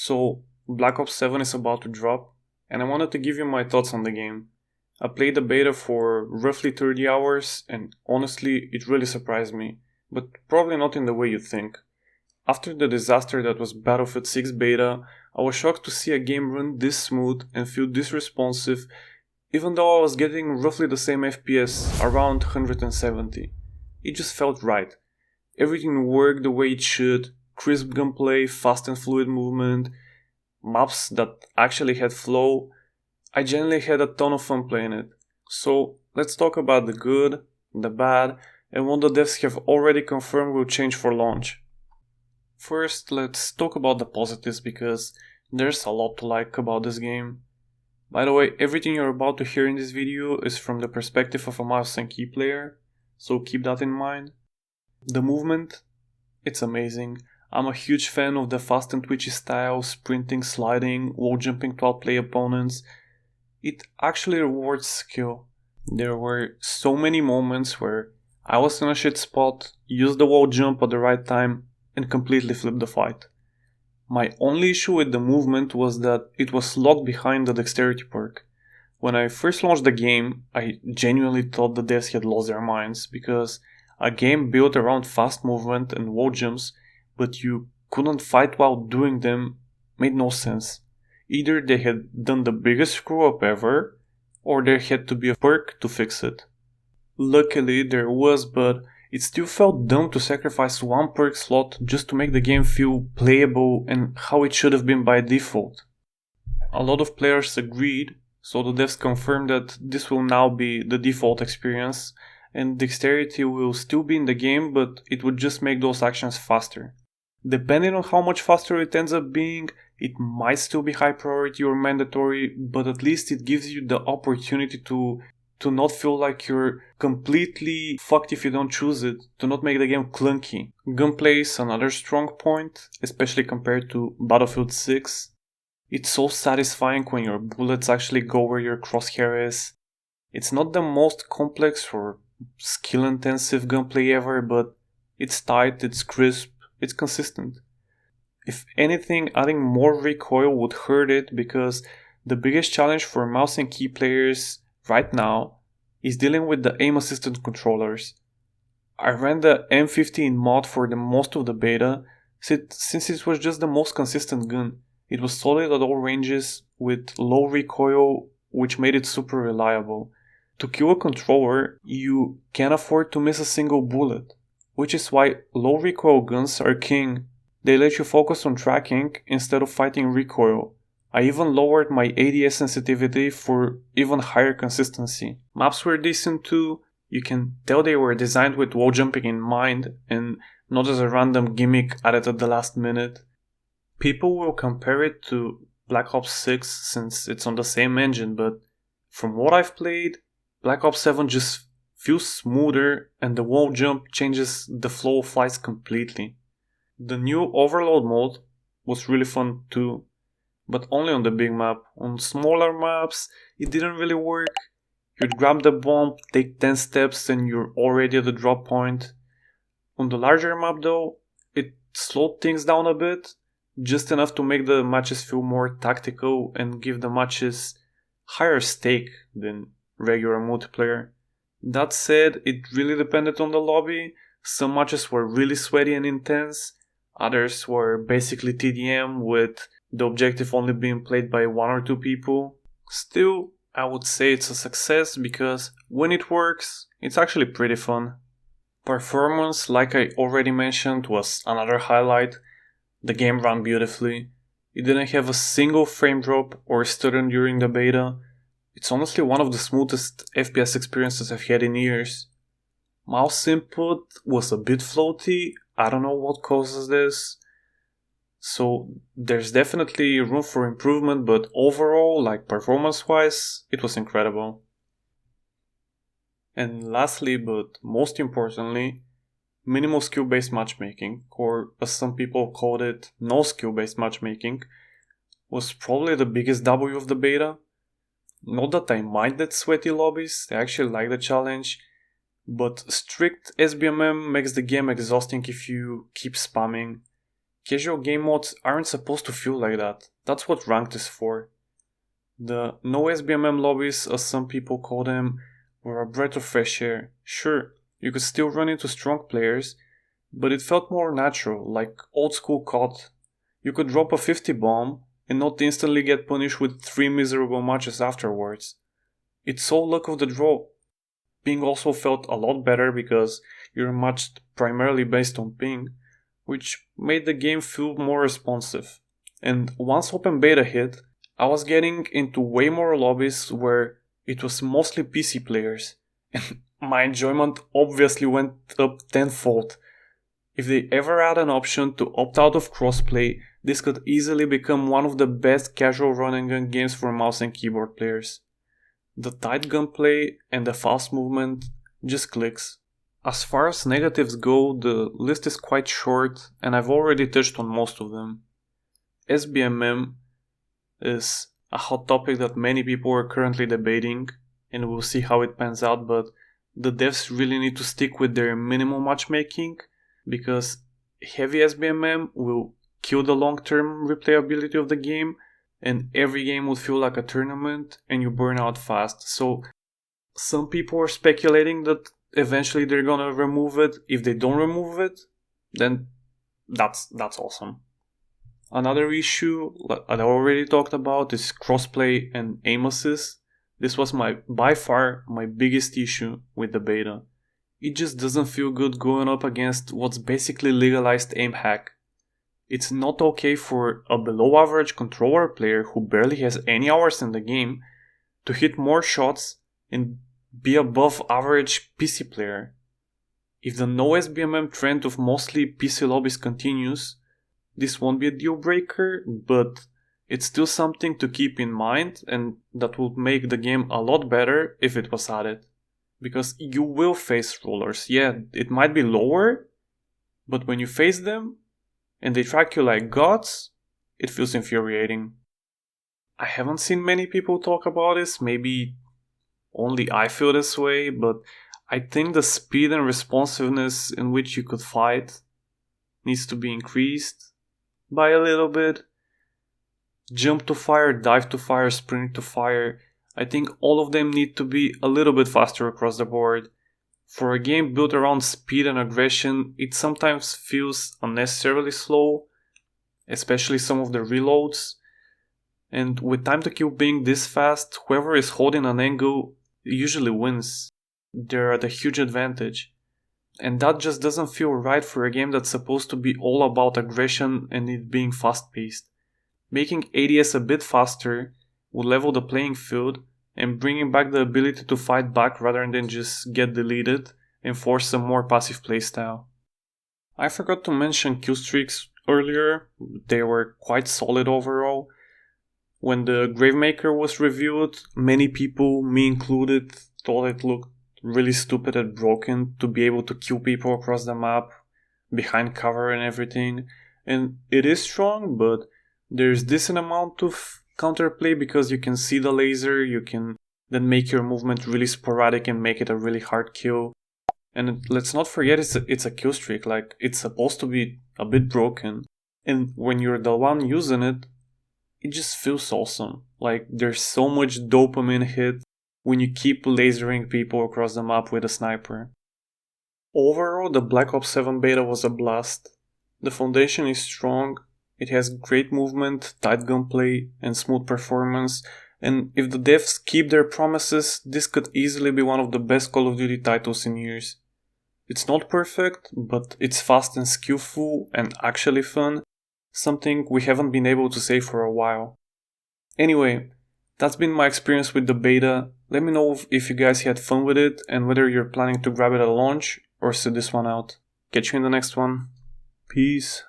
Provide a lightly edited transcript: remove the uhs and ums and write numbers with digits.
So, Black Ops 7 is about to drop, and I wanted to give you my thoughts on the game. I played the beta for roughly 30 hours, and honestly, it really surprised me, but probably not in the way you think. After the disaster that was Battlefield 6 beta, I was shocked to see a game run this smooth and feel this responsive, even though I was getting roughly the same FPS, around 170. It just felt right. Everything worked the way it should, crisp gunplay, fast and fluid movement, maps that actually had flow. I genuinely had a ton of fun playing it. So let's talk about the good, the bad, and what the devs have already confirmed will change for launch. First, let's talk about the positives because there's a lot to like about this game. By the way, everything you're about to hear in this video is from the perspective of a mouse and key player, so keep that in mind. The movement, it's amazing. I'm a huge fan of the fast and twitchy style, sprinting, sliding, wall jumping to outplay opponents. It actually rewards skill. There were so many moments where I was in a shit spot, used the wall jump at the right time, and completely flipped the fight. My only issue with the movement was that it was locked behind the dexterity perk. When I first launched the game, I genuinely thought the devs had lost their minds because a game built around fast movement and wall jumps, but you couldn't fight while doing them, made no sense. Either they had done the biggest screw up ever, or there had to be a perk to fix it. Luckily there was, but it still felt dumb to sacrifice one perk slot just to make the game feel playable and how it should have been by default. A lot of players agreed, so the devs confirmed that this will now be the default experience, and dexterity will still be in the game, but it would just make those actions faster. Depending on how much faster it ends up being, it might still be high priority or mandatory, but at least it gives you the opportunity to not feel like you're completely fucked if you don't choose it, to not make the game clunky. Gunplay is another strong point, especially compared to Battlefield 6. It's so satisfying when your bullets actually go where your crosshair is. It's not the most complex or skill-intensive gunplay ever, but it's tight, it's crisp, it's consistent. If anything, adding more recoil would hurt it because the biggest challenge for mouse and key players right now is dealing with the aim assistant controllers. I ran the M15 mod for the most of the beta since it was just the most consistent gun. It was solid at all ranges with low recoil, which made it super reliable. To kill a controller, you can't afford to miss a single bullet, which is why low recoil guns are king. They let you focus on tracking instead of fighting recoil. I even lowered my ADS sensitivity for even higher consistency. Maps were decent too. You can tell they were designed with wall jumping in mind and not as a random gimmick added at the last minute. People will compare it to Black Ops 6 since it's on the same engine, but from what I've played, Black Ops 7 just feels smoother and the wall jump changes the flow of fights completely. The new Overload mode was really fun too, but only on the big map. On smaller maps, it didn't really work. You'd grab the bomb, take 10 steps and you're already at the drop point. On the larger map though, it slowed things down a bit, just enough to make the matches feel more tactical and give the matches higher stake than regular multiplayer. That said, it really depended on the lobby. Some matches were really sweaty and intense, others were basically TDM with the objective only being played by 1 or 2 people. Still, I would say it's a success because when it works, it's actually pretty fun. Performance, like I already mentioned, was another highlight. The game ran beautifully. It didn't have a single frame drop or stutter during the beta. It's honestly one of the smoothest FPS experiences I've had in years. Mouse input was a bit floaty, I don't know what causes this. So there's definitely room for improvement, but overall, like performance-wise, it was incredible. And lastly, but most importantly, minimal skill-based matchmaking, or as some people called it, no skill-based matchmaking, was probably the biggest W of the beta. Not that I minded sweaty lobbies, I actually like the challenge, but strict SBMM makes the game exhausting if you keep spamming. Casual game modes aren't supposed to feel like that. That's what ranked is for. The no SBMM lobbies, as some people call them, were a breath of fresh air. Sure, you could still run into strong players, but it felt more natural, like old school COD. You could drop a 50 bomb and not instantly get punished with 3 miserable matches afterwards. It's so luck of the draw. Ping also felt a lot better because you're matched primarily based on ping, which made the game feel more responsive. And once open beta hit, I was getting into way more lobbies where it was mostly PC players, and my enjoyment obviously went up tenfold. If they ever add an option to opt out of crossplay, this could easily become one of the best casual run and gun games for mouse and keyboard players. The tight gunplay and the fast movement just clicks. As far as negatives go, the list is quite short and I've already touched on most of them. SBMM is a hot topic that many people are currently debating, and we'll see how it pans out, but the devs really need to stick with their minimal matchmaking, because heavy SBMM will kill the long-term replayability of the game, and every game would feel like a tournament and you burn out fast. So some people are speculating that eventually they're gonna remove it. If they don't remove it, then that's awesome. Another issue that I already talked about is crossplay and aim assist. This was by far my biggest issue with the beta. It just doesn't feel good going up against what's basically legalized aim hack. It's not okay for a below average controller player who barely has any hours in the game to hit more shots and be above average PC player. If the no SBMM trend of mostly PC lobbies continues, this won't be a deal breaker, but it's still something to keep in mind, and that would make the game a lot better if it was added. Because you will face rollers. Yeah, it might be lower, but when you face them and they track you like gods, it feels infuriating. I haven't seen many people talk about this, maybe only I feel this way, but I think the speed and responsiveness in which you could fight needs to be increased by a little bit. Jump to fire, dive to fire, sprint to fire. I think all of them need to be a little bit faster across the board. For a game built around speed and aggression, it sometimes feels unnecessarily slow, especially some of the reloads. And with time to kill being this fast, whoever is holding an angle usually wins. They're at a huge advantage. And that just doesn't feel right for a game that's supposed to be all about aggression and it being fast-paced. Making ADS a bit faster would level the playing field and bringing back the ability to fight back rather than just get deleted and force some more passive playstyle. I forgot to mention Killstreaks earlier. They were quite solid overall. When the Gravemaker was reviewed, many people, me included, thought it looked really stupid and broken to be able to kill people across the map, behind cover and everything. And it is strong, but there's decent amount of counterplay because you can see the laser, you can then make your movement really sporadic and make it a really hard kill. And let's not forget it's a kill streak, like it's supposed to be a bit broken. And when you're the one using it, it just feels awesome. Like there's so much dopamine hit when you keep lasering people across the map with a sniper. Overall, the Black Ops 7 beta was a blast. The foundation is strong, it has great movement, tight gunplay, and smooth performance, and if the devs keep their promises, this could easily be one of the best Call of Duty titles in years. It's not perfect, but it's fast and skillful and actually fun, something we haven't been able to say for a while. Anyway, that's been my experience with the beta. Let me know if you guys had fun with it and whether you're planning to grab it at launch or sit this one out. Catch you in the next one. Peace.